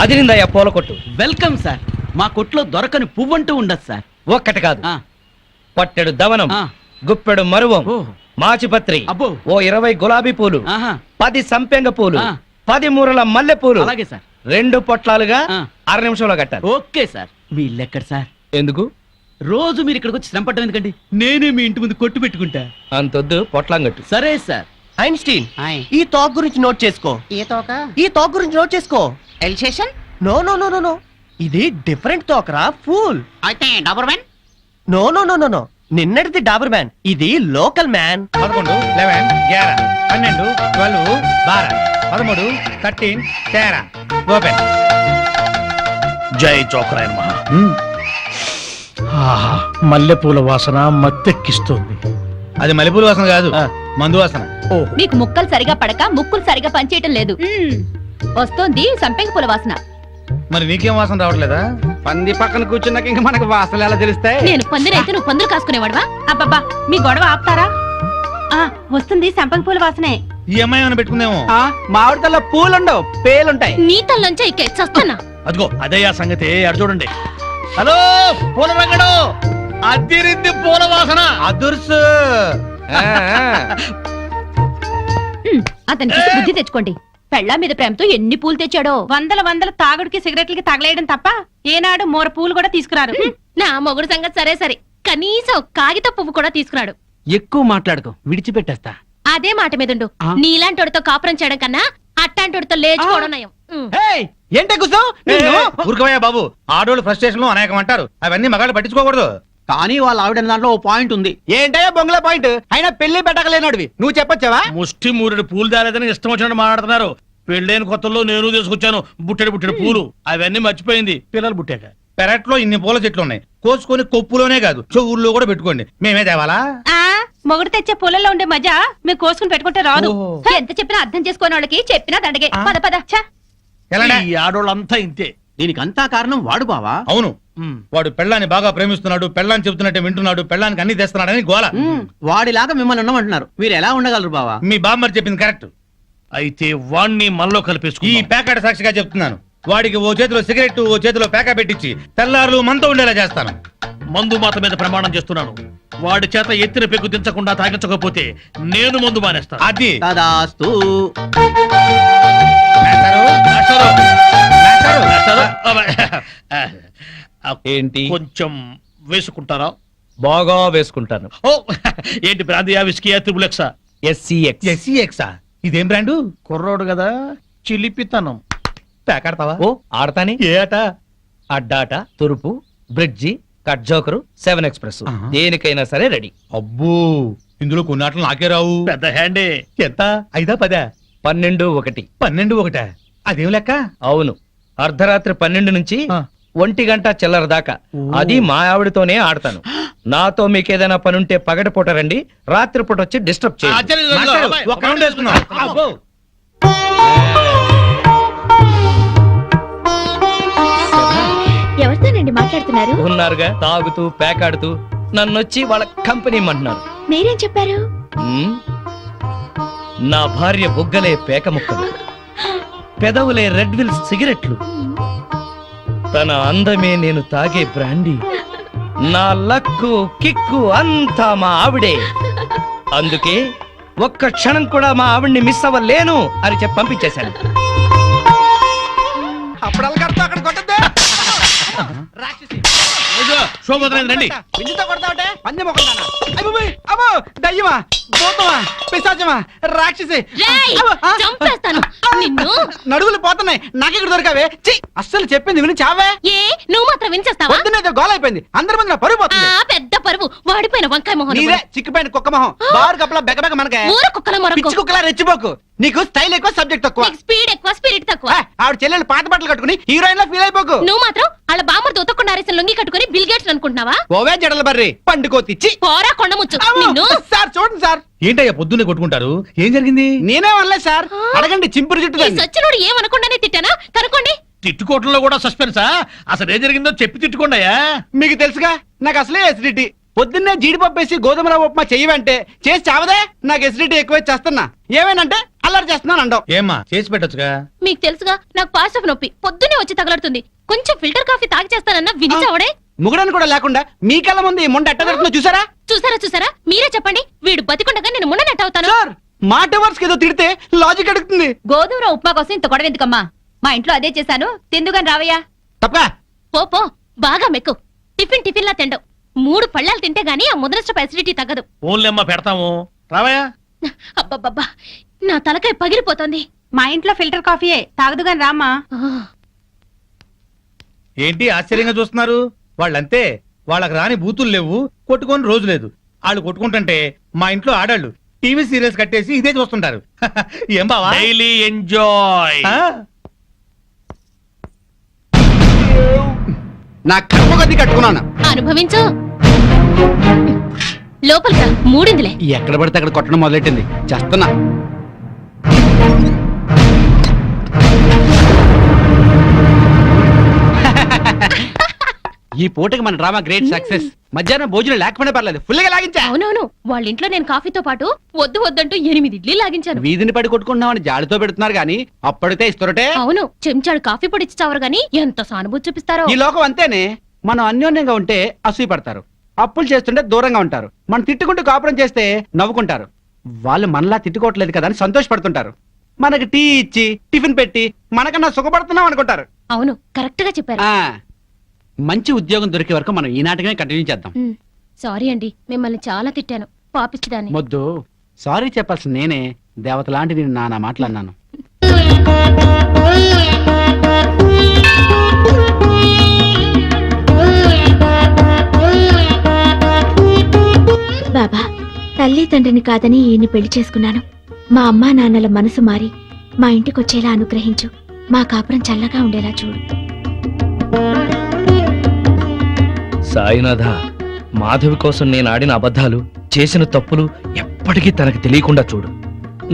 అదిరిందయ్యా పూల కొట్టు. Welcome sir. మా కొట్లో దొరకని పువ్వంటూ ఉండదు సార్. ఒక్కటి కాదు, ఆ, పట్టెడు దవనం, ఆ. గుప్పెడు మరువం, ఓ. మాచిపత్రి, అబ్బో. ఓ 20 గులాబీ పూలు, ఆహా. 10 సంపెంగ పూలు, ఆ. 10 మూరల మల్లె పూలు, అలాగే సార్. 2 పొట్లాలుగా ఆ. 6 నిమిషంలో కట్టాలి. Okay sir. మీ ఇల్లు ఎక్కడ సార్? ఎందుకు రోజు మీరు ఇక్కడికి వచ్చి శ్రమ పడడం ఎందుకండి? నేనే మీ ఇంటి ముందు కొట్టు పెట్టుకుంటా. అంతొద్దు, పొట్లాంగట్టు. సరే సార్. ఐన్స్టీన్, ఆయ్. ఈ టాక్ గురించి నోట్ చేసుకో. ఏ తోక? ఈ టాక్ గురించి నోట్ చేసుకో. Alsatian? No no no no no, ఇది డిఫరెంట్ టాక్ రా, ఫూల్. అయితే Doberman? No no no no no, నిన్నటిది డాబర్ మ్యాన్, ఇది లోకల్ మ్యాన్. 11, 11, 11, 12, 12, 12, 13, 13, 13. ఓపెన్. జై జోకరాయన్ మహా. మల్లెపూల వాసన మత్తెక్కిస్తోంది. అది మల్లెపూల వాసన కాదు, మందు వాసన. మీకు ముక్కలు సరిగా పడక ముక్కులు సరిగా పనిచేయటం లేదు. వస్తోంది సంపెంగ పూల వాసన. మరి నీకేం వాసన రావట్లేదా? పంది పక్కన కూర్చున్నాక ఇంకా మనకు వాసనలు ఎలా తెలుస్తాయి? నేను పందిరైతే నువ్వు పందులు కాసుకునేవాడవా? అబ్బబ్బా, మీ గొడవ ఆపుతారా? వస్తుంది సంపెంగ పూల వాసనే. ఈ అమ్మాయి ఏమైనా పెట్టుకుందేమో. మామిడి తల్ల పూలుండవు, పేలుంటాయి. నీ తల్లంచే ఇక్కేస్తానా? అదిగో అదయ్యా సంగతి, అడు చూడండి. హలో పూల రంగడు, అదిరింది పూల వాసన. అదుర్సు. అతనికి బుద్ధి తెచ్చుకోండి. పెళ్ళా మీద ప్రేమతో ఎన్ని పూలు తెచ్చాడో. వందల తాగుడికి సిగరెట్లకి తగలేయడం తప్ప ఏనాడు మోర పూలు కూడా తీసుకురారు. నా మొగుడు సంగతి సరే సరే, కనీసం కాగిత పువ్వు కూడా తీసుకురాడు. ఎక్కువ మాట్లాడుకో, విడిచిపెట్టేస్తా. అదే మాట మీదుండు. ఆ? నీలాంటోడితో కాపురం చేయడం కన్నా అట్టాంటోడితో లేచుకోవడం నయం. ఏంటే కూర్చో. ఊరుకోవయ్యా బాబు, ఆడోళ్ళు ఫ్రస్ట్రేషన్ లో అనేకం అంటారు, అవన్నీ మగాళ్ళు పట్టించుకోకూడదు. కానీ వాళ్ళ ఆవిడ దాంట్లో ఓ పాయింట్ ఉంది. ఏంటయ్యా బొంగుల పాయింట్? అయినా పెళ్లి పెట్టకలేనాడివి నువ్వు చెప్పొచ్చావా? ముష్టి మూరెడు పూలు దాలేదని ఇష్టం వచ్చినట్టు మాట్లాడుతున్నారు. పెళ్ళైన కొత్తలో నేను తీసుకొచ్చాను బుట్టెడు పూలు, అవన్నీ మర్చిపోయింది పిల్లలు పుట్టాక. పెరట్లో ఇన్ని పూల చెట్లు ఉన్నాయి, కోసుకొని కొప్పులోనే కాదు చెవుల్లో కూడా పెట్టుకోండి. మేమే తేవాలా? మొగుడు తెచ్చే పూలలో ఉండే మజా మీరు కోసుకుని పెట్టుకుంటే రాదు. ఎంత చెప్పినా అర్థం చేసుకోని వాళ్ళకి చెప్పినా దండగే. పద పద. ఛ! ఎలానే? ఈ ఆడోళ్ళంతా ఇంతే. దీనికంతా కారణం వాడు బావా. అవును, వాడు పెళ్ళాన్ని బాగా ప్రేమిస్తున్నాడు, పెళ్ళాన్ని చెబుతున్నట్టే వింటున్నాడు, పెళ్ళానికి అన్ని తెస్తున్నాడని గోల. వాడిలాగా మిమ్మల్ని ఉండమంటున్నారు. మీరు ఎలా ఉండగలరు బావా? మీ బామ్మర్ చెప్పింది కరెక్ట్. అయితే వాణ్ణి మనలో ఈ కలిపేసుకు. ప్యాకెట్ సాక్షిగా చెప్తున్నాను, వాడికి ఓ చేతిలో సిగరెట్ ఓ చేతిలో ప్యాకా పెట్టించి తెల్లారులు మనతో ఉండేలా చేస్తాను. మందు మాత మీద ప్రమాణం చేస్తున్నాను. వాడి చేత ఎత్తిన పెగ్గు దించకుండా తాగించకపోతే నేను మందు మానేస్తాను. అది తదాస్తు. మేస్టారు, మేస్టారు, మేస్టారు. ఏంటి? కొంచెం వేసుకుంటారా? బాగా వేసుకుంటాను. ఓ ఏంటి బ్రాందియా, విస్కీయా, త్రిబులెక్సా? SCX. SCX-ఆ? ఇదేం బ్రాండు? కుర్రోడు కదా, చిలిపితనం. ప్యాకెడతావా? ఓ ఆడతాని. ఏ ఆట? అడ్డాట, తురుపు, బ్రిడ్జి, కట్ జోకరు, 7 ఎక్స్ప్రెస్, దేనికైనా సరే రెడీ. అబ్బో, ఇందులో కొన్ని ఆటలు నాకే రావు. పెద్ద హ్యాండే. ఎంత? 5, 10? 12, 1. 12, 1? అదేం లెక్క? అవును, అర్ధరాత్రి 12 నుంచి 1 గంట చిల్లర దాకా. అది మా ఆవిడతోనే ఆడతాను. నాతో మీకేదైనా పనుంటే పగటిపూట రండి, రాత్రిపూట వచ్చి డిస్టర్బ్ చేయండి. మాస్టారు, ఒక రౌండ్ వేసుకుందాం. అబ్బో. ఎవరితోనండి మాట్లాడుతున్నారు? ఉన్నారుగా, తాగుతూ పేకాడుతూ నన్నొచ్చి వాళ్ళ కంపెనీ ఇమ్మంటున్నారు. మీరేం చెప్పారు? ఉమ్, నా భార్య బుగ్గలే పేక ముక్కలు, పెదవులే రెడ్ విల్ సిగరెట్లు, తన అందమే నేను తాగే బ్రాండీ, నా లక్కు కిక్కు అంతా మా ఆవిడే. అందుకే ఒక్క క్షణం కూడా మా ఆవిడ్ని మిస్ అవ్వలేను అని చెప్పి పంపించేశాను. అక్కడ కొట్టద్దే. రండి. పిండితో కొడతావటే పంది మొక్కలుదానా? అబ్బో, దయ్యమా, భూతమా, పిశాచమా, రాక్షసి. రేయ్, అబ్బో, ఆ, చంపేస్తాను నిన్ను. నడువులు పోతున్నాయి, నాకెక్కడ దొరికావే? ఛీ, అస్సలు చెప్పింది విని చావే. ఏ నువ్వు మాత్రం వినిచేస్తావా? పొద్దున్నైతే గోల అయిపోయింది, అందరి ముందు నా పరుగు పోతుంది. పెద్ద పరువు, వాడిపోయిన వంకాయ మొహం. నీదే చిక్కిపోయిన కుక్క మొహం, బారు కప్పలా బెగబెగ మనకే. ఊర కుక్కల మొరకు. పిచ్చి కుక్కలా రెచ్చిపోకు. నీకు స్టైల్ ఎక్కువ, సబ్జెక్ట్ తక్కువ. నీకు స్పీడ్ ఎక్కువ, స్పిరిట్ తక్కువ. ఆవిడ చెల్లెలు పాత బట్టలు కట్టుకుని హీరోయిన్ లా ఫీల్ అయిపోకు. నువ్వు మాత్రం వాళ్ళ బామ్మర్ ఉతకుండా అరేసిన లొంగి కట్టుకుని బిల్ గేట్స్ అనుకుంటున్నావా? ఓవే జడల బర్రి పండుకోతిచ్చి. పోరా కొండముచ్చు నిన్ను. సార్ చూడండి సార్. ఏంటయ్యా పొద్దున్నే కొట్టుకుంటారు? ఏం జరిగింది? నేనే అనలేదు సార్, అడగండి చింపురు జుట్టు ఈ దాన్ని. సచ్చినోడు ఏమనకుండానే తిట్టానా? కనుకోండి. తిట్టుకోవటంలో కూడా సస్పెన్సా? అసలు ఏం జరిగిందో చెప్పి తిట్టుకోండియా. మీకు తెలుసుగా, నాకు అసలే ఎసిడిటీ. పొద్దున్నే జీడిపప్పు వేసి గోధుమ రవ్వ ఉప్మా చెయ్యవంటే చేసి చావదే. నాకు ఎసిడిటీ ఎక్కువై చేస్తున్నా. ఏమేనంటే అల్లరి చేస్తున్నాను అంటావు. ఏమ్మా చేసి పెట్టొచ్చుగా. మీకు తెలుసుగా నాకు పాస్ ఆఫ్ నొప్పి పొద్దునే వచ్చి తగలడుతుంది. కొంచెం ఫిల్టర్ కాఫీ తాగి చేస్తానన్నా వినిచావడే. ముగడానికి కూడా లేకుండా మీ కళ్ళ ముందు ఈ మొండ ఎట్ట దొరుకుతుందో చూసారా? చూసారా మీరే చెప్పండి. వీడు బతికుండగా నేను మున్ననట్టు అవుతాను. సార్ మాట వర్స్ ఏదో తిడితే లాజిక్ అడుగుతుంది. గోధుమ రవ్వ ఉప్మా కోసం ఇంత గొడవ ఎందుకమ్మా? మా ఇంట్లో అదే చేశాను, తిందుగాని రావయ్యా. తప్ప పో బాగా మెక్కు. టిఫిన్ లా తిండవు. 3 పళ్ళాలు తింటే గానీ ఆ ముద్రస్టప్ అసిడిటీ తగ్గదు. ఓన్లేమ్మా పెడతాము, రావయ్యా. అబ్బబ్బబ్బా నా తలకాయ పగిలిపోతుంది. మా ఇంట్లో ఫిల్టర్ కాఫీయే, తాగదుగాని రామ్మా. ఏంటి ఆశ్చర్యంగా చూస్తున్నారు? వాళ్ళంతే, వాళ్ళకి రాని బూతులు లేవు, కొట్టుకొని రోజు లేదు. వాళ్ళు కొట్టుకుంటుంటే మా ఇంట్లో ఆడాళ్ళు టీవీ సీరియల్స్ కట్టేసి ఇదే చూస్తుంటారు. ఏం బావా? Daily enjoy. ఆ? నా కర్మ కొద్ది కట్టుకున్నాను. అనుభవించు. లోపలికి రా, మూడిందిలే. ఎక్కడ పడితే అక్కడ కొట్టడం మొదలెట్టింది. చేస్తున్నా. ఈ పూటకి మన డ్రామా గ్రేట్ సక్సెస్. మధ్యాహ్నం భోజనం లేకపోయినా పర్లేదు, ఫుల్ గా లాగించా. అవునవును, వాళ్ళ ఇంట్లో నేను కాఫీతో పాటు వద్దంటూ 8 ఇడ్లీ లాగించాను. వీధిని పడి కొట్టుకుంటున్నామని జాడితో పెడుతున్నారు గానీ అప్పటితే ఇస్తారటే. అవును, చెంచాడు కాఫీ పొడి ఇచ్చి చావరు గాని ఎంత సానుభూతి చూపిస్తారో. ఈ లోకం అంతేనే. మనం అన్యోన్యంగా ఉంటే అసూయ పడతారు, అప్పులు చేస్తుంటే దూరంగా ఉంటారు, మనం తిట్టుకుంటూ కాపురం చేస్తే నవ్వుకుంటారు. వాళ్ళు మనలా తిట్టుకోవట్లేదు కదా అని సంతోషపడుతుంటారు. మనకి టీ ఇచ్చి టిఫిన్ పెట్టి మనకన్నా సుఖపడుతున్నాం అనుకుంటారు. అవును, కరెక్ట్ గా చెప్పారు. ఆ మంచి ఉద్యోగం దొరికే వరకు మనం ఈ నాటకమే కంటిన్యూ చేద్దాం. సారీ అండి, మిమ్మల్ని చాలా తిట్టాను, పాపిచ్చిదాన్ని. మొద్దు సారీ చెప్పాల్సిన నేనే. దేవత లాంటి నేను నానా మాట్లాడినాను. బాబా, తల్లి తండ్రిని కాదని ఈయన్ని పెళ్లి చేసుకున్నాను. మా అమ్మా నాన్నల మనసు మారి మా ఇంటికొచ్చేలా అనుగ్రహించు. మా కాపురం చల్లగా ఉండేలా చూడు. సాయినాథ, మాధవి కోసం నేను ఆడిన అబద్ధాలు, చేసిన తప్పులు ఎప్పటికీ తనకి తెలియకుండా చూడు.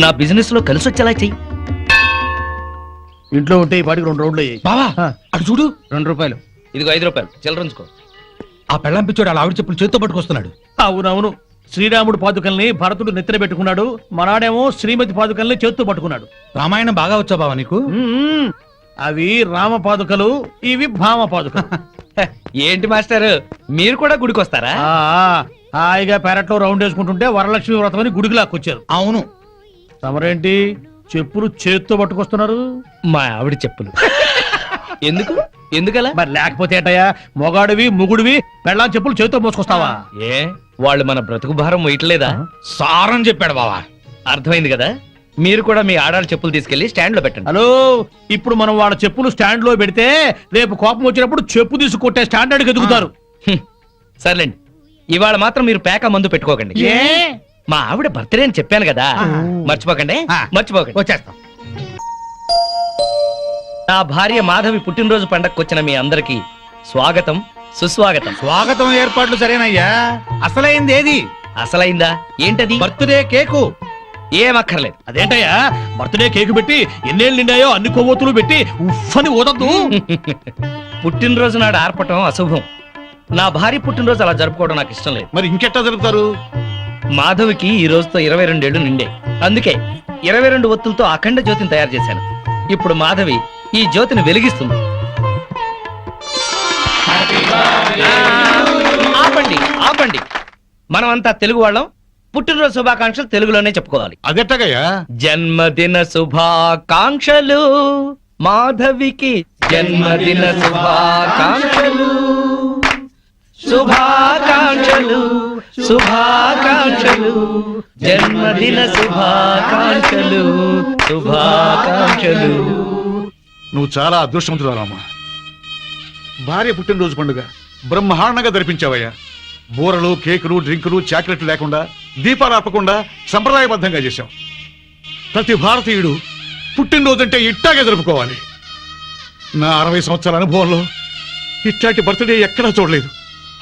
నా బిజినెస్ లో కలిసొచ్చేలా చెయ్యి. ఇంట్లో ఉంటే ఈ పాటికి 2 రౌండ్లు అయ్యాయి. బావా అటు చూడు. 2 రూపాయలు. ఇదిగో 5 రూపాయలు చిల్లరంచుకో. ఆ పెళ్ళం పిచ్చోడు అలా ఆవిడ చెప్పులు చేత్తో పట్టుకొస్తున్నాడు. అవునవును, శ్రీరాముడు పాదుకల్ని భరతుడు నెత్తిన పెట్టుకున్నాడు, మనాడేమో శ్రీమతి పాదుకల్ని చేత్తో పట్టుకున్నాడు. రామాయణం బాగా వచ్చా బావా నీకు? అవి రామ పాదుకలు, ఇవి భామ పాదుకలు. ఏంటి మాస్టర్, మీరు కూడా గుడికి వస్తారా? హాయిగా పెరట్లో రౌండ్ వేసుకుంటుంటే వరలక్ష్మి వ్రతం అని గుడికి లాక్కొచ్చారు. అవును. తమరేంటి చెప్పులు చేత్తో పట్టుకొస్తున్నారు? మా ఆవిడ చెప్పులు. ఎందుకలా? మరి లేకపోతే ఏంటయ్యా, మొగాడివి ముగుడివి పెళ్ళాం చెప్పులు చేత్తో మోసుకొస్తావా? ఏ వాళ్ళు మన బ్రతుకు భారం మొయ్యట్లేదా? సారం చెప్పాడు బావా. అర్థమైంది కదా. మీరు కూడా మీ ఆడాళ్ళ చెప్పులు తీసుకెళ్లి స్టాండ్ లో పెట్టండి. హలో, ఇప్పుడు మనం వాళ్ళ చెప్పులు స్టాండ్ లో పెడితే రేపు కోపం వచ్చినప్పుడు చెప్పు తీసి కొట్టే స్టాండర్డ్కి ఎదుగుతారు. సర్లేండి, ఇవాళ మాత్రం మీరు పేక మందు పెట్టుకోకండి. ఏ? మా ఆవిడ బర్త్డే అని చెప్పాను కదా, మర్చిపోకండి. మర్చిపోకండి. వచ్చేస్తాం. నా భార్య మాధవి పుట్టినరోజు పండగకు వచ్చిన మీ అందరికి స్వాగతం, సుస్వాగతం. స్వాగతం ఏర్పాట్లు సరేనయ్యా. అసలైంది ఏది? అసలైందా? ఏంటది? Birthday cake. ఏమక్కర్లేదు. అదేంటయ్యా, బర్త్డే కేక్ పెట్టి ఎన్నేళ్ళు నిండాయో అన్ని కొవ్వొత్తులు పెట్టి ఉఫ్ఫని ఊదద్దు. పుట్టినరోజు నాడు ఆర్పటం అశుభం. నా భార్య పుట్టినరోజు అలా జరుపుకోవడం నాకు ఇష్టం లేదు. మరి ఇంకెట్టా జరుపుతారు? మాధవికి ఈ రోజుతో 22 ఏళ్లు నిండే, అందుకే 22 ఒత్తులతో అఖండ జ్యోతిని తయారు చేశాను. ఇప్పుడు మాధవి ఈ జ్యోతిని వెలిగిస్తుంది. ఆపండి ఆపండి, మనమంతా తెలుగు వాళ్ళం. పుట్టినరోజు శుభాకాంక్షలు తెలుగులోనే చెప్పుకోవాలి. అదెట్టగయ్యా? జన్మదిన శుభాకాంక్షలు మాధవికి, జన్మదిన శుభాకాంక్షలు, శుభాకాంక్షలు శుభాకాంక్షలు, జన్మదిన శుభాకాంక్షలు శుభాకాంక్షలు. నువ్వు చాలా అదృష్టవంతురాలమ్మా. భార్య పుట్టినరోజు పండుగ బ్రహ్మాండంగా జరిపించావయ్యా. బూరలు, కేకులు, డ్రింకులు, చాక్లెట్లు లేకుండా, దీపాలు ఆపకుండా సంప్రదాయబద్ధంగా చేశావు. ప్రతి భారతీయుడు పుట్టినరోజు అంటే ఇట్టాగే జరుపుకోవాలి. నా 60 సంవత్సరాల అనుభవంలో ఇట్లాంటి బర్త్డే ఎక్కడా చూడలేదు.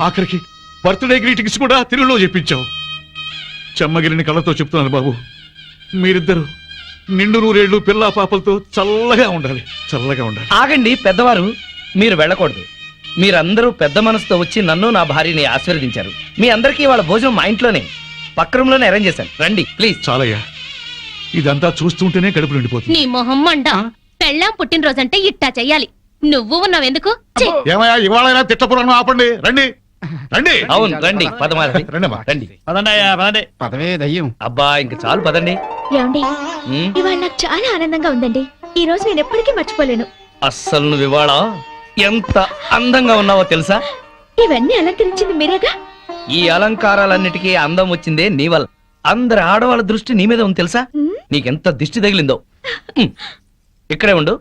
ఆఖరికి బర్త్డే గ్రీటింగ్స్ కూడా తెలుగులో చెప్పించావు. చెమ్మగిరిని కళ్ళతో చెప్తున్నాను బాబు, మీరిద్దరు నిండు 100 ఏళ్ళు పిల్లా పాపలతో చల్లగా ఉండాలి, చల్లగా ఉండాలి. ఆగండి పెద్దవారు, మీరు వెళ్ళకూడదు. మీరందరూ పెద్ద మనసుతో వచ్చి నన్ను నా భార్యని ఆశీర్వదించారు. మీ అందరికీ వాళ్ళ భోజనం మా ఇంట్లోనే పక్క రూమ్ లోనే అరేంజ్ చేశాను. రండి ప్లీజ్. చాలయ్యా, ఇదంతా చూస్తుంటేనే కడుపు నిండిపోతుంది. నీ మొహం మండ. పెళ్ళాం పుట్టినరోజంటే ఇట్టా చెయ్యాలి. నువ్వు ఉన్నావెందుకు? ఛీ! ఏమయ్యా, ఇవాళ తిట్టపురాణం ఆపండి. రండి రండి. అవును రండి, పదమారండి. రండమ్మా. రండి. పదండి అయ్యా పదండి. పదవే దయ్యం. అబ్బా ఇంక చాలు పదండి. ఏమండి, ఉమ్, ఇవాళ నాకు చాలా ఆనందంగా ఉందండి. ఈ రోజు నేను ఎప్పటికీ మర్చిపోలేను. అస్సలు నువ్వు ఇవాళ ఎంత అందంగా ఉన్నావో తెలుసా? ఇవన్నీ అలంకరించింది మీరేగా. ఈ అలంకారాలన్నిటికీ అందం వచ్చిందే నీ వల్ల. అందరి ఆడవాళ్ళ దృష్టి నీ మీద ఉంది తెలుసా? ఉమ్, నీకెంత దిష్టి తగిలిందో. ఉమ్, ఇక్కడే ఉండు,